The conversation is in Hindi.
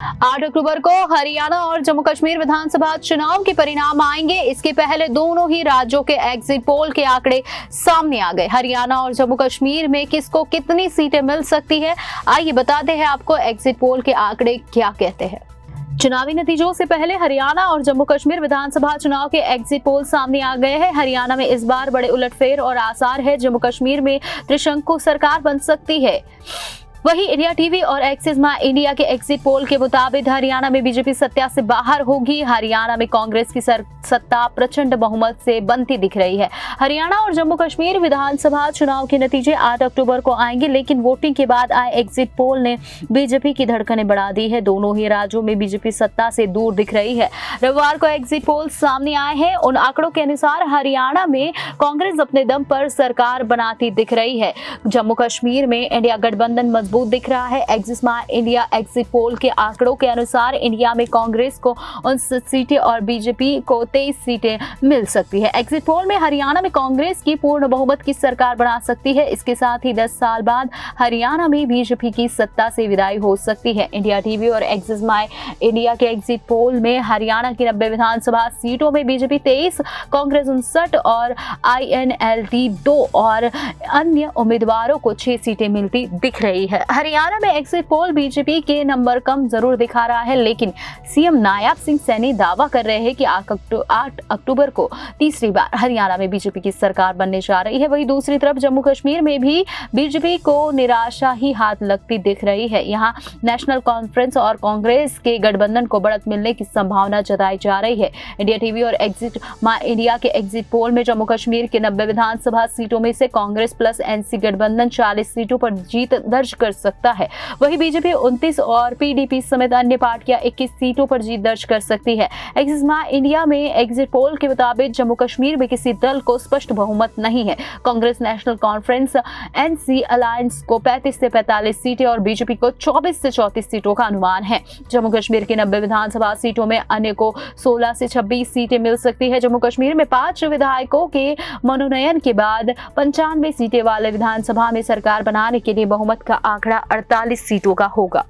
8 अक्टूबर को हरियाणा और जम्मू कश्मीर विधानसभा चुनाव के परिणाम आएंगे। इसके पहले दोनों ही राज्यों के एग्जिट पोल के आंकड़े सामने आ गए। हरियाणा और जम्मू कश्मीर में किसको कितनी सीटें मिल सकती है, आइए बताते हैं आपको एग्जिट पोल के आंकड़े क्या कहते हैं। चुनावी नतीजों से पहले हरियाणा और जम्मू कश्मीर विधानसभा चुनाव के एग्जिट पोल सामने आ गए हैं। हरियाणा में इस बार बड़े उलटफेर और आसार है। जम्मू कश्मीर में त्रिशंकु सरकार बन सकती है। वहीं इंडिया टीवी और एक्सिस माई इंडिया के एग्जिट पोल के मुताबिक हरियाणा में बीजेपी सत्ता से बाहर होगी। हरियाणा में कांग्रेस की सत्ता प्रचंड बहुमत से बनती दिख रही है। हरियाणा और जम्मू कश्मीर विधानसभा चुनाव के नतीजे 8 अक्टूबर को आएंगे, लेकिन वोटिंग के बाद आए एग्जिट पोल ने बीजेपी की धड़कनें बढ़ा दी है। दोनों ही राज्यों में बीजेपी सत्ता से दूर दिख रही है। रविवार को एग्जिट पोल सामने आए हैं। उन आंकड़ों के अनुसार हरियाणा में कांग्रेस अपने दम पर सरकार बनाती दिख रही है। जम्मू कश्मीर में इंडिया गठबंधन मजबूत दिख रहा है। एक्सिस माई इंडिया एग्जिट पोल के आंकड़ों के अनुसार इंडिया में कांग्रेस को 59 सीटें और बीजेपी को 23 सीटें मिल सकती है। एग्जिट पोल में हरियाणा में कांग्रेस की पूर्ण बहुमत की सरकार बना सकती है। इसके साथ ही 10 साल बाद हरियाणा में बीजेपी की सत्ता से विदाई हो सकती है। इंडिया टीवी और एक्सिस माई इंडिया के एग्जिट पोल में हरियाणा की 90 विधानसभा सीटों में बीजेपी 23, कांग्रेस 59 और INLD 2 और अन्य उम्मीदवारों को 6 सीटें मिलती दिख रही है। हरियाणा में एग्जिट पोल बीजेपी के नंबर कम जरूर दिखा रहा है, लेकिन सीएम नायब सिंह सैनी दावा कर रहे हैं कि 8 अक्टूबर को तीसरी बार हरियाणा में बीजेपी की सरकार बनने जा रही है। वहीं दूसरी तरफ जम्मू कश्मीर में भी बीजेपी को निराशा ही हाथ लगती दिख रही है। यहाँ नेशनल कॉन्फ्रेंस और कांग्रेस के गठबंधन को बढ़त मिलने की संभावना जताई जा रही है। इंडिया टीवी और एक्सिट माई इंडिया के एग्जिट पोल में जम्मू कश्मीर के 90 विधानसभा सीटों में से कांग्रेस प्लस NC गठबंधन 40 सीटों पर जीत दर्ज कर सकता है। वहीं बीजेपी 29 और PDP समेत अन्य पार्टियां 21 सीटों पर जीत दर्ज कर सकती है। एक्सिस माई इंडिया में एग्जिट पोल के मुताबिक जम्मू कश्मीर में किसी दल को स्पष्ट बहुमत नहीं है। Congress national conference NC alliance को 35 से 45 सीटें और बीजेपी को 24 से 34 सीटों का अनुमान है। जम्मू कश्मीर की 90 विधानसभा सीटों में अन्य को 16 से 26 सीटें मिल सकती है। जम्मू कश्मीर में 5 विधायकों के मनोनयन के बाद 95 सीटें वाले विधानसभा में सरकार बनाने के लिए बहुमत का आंकड़ा 48 सीटों का होगा।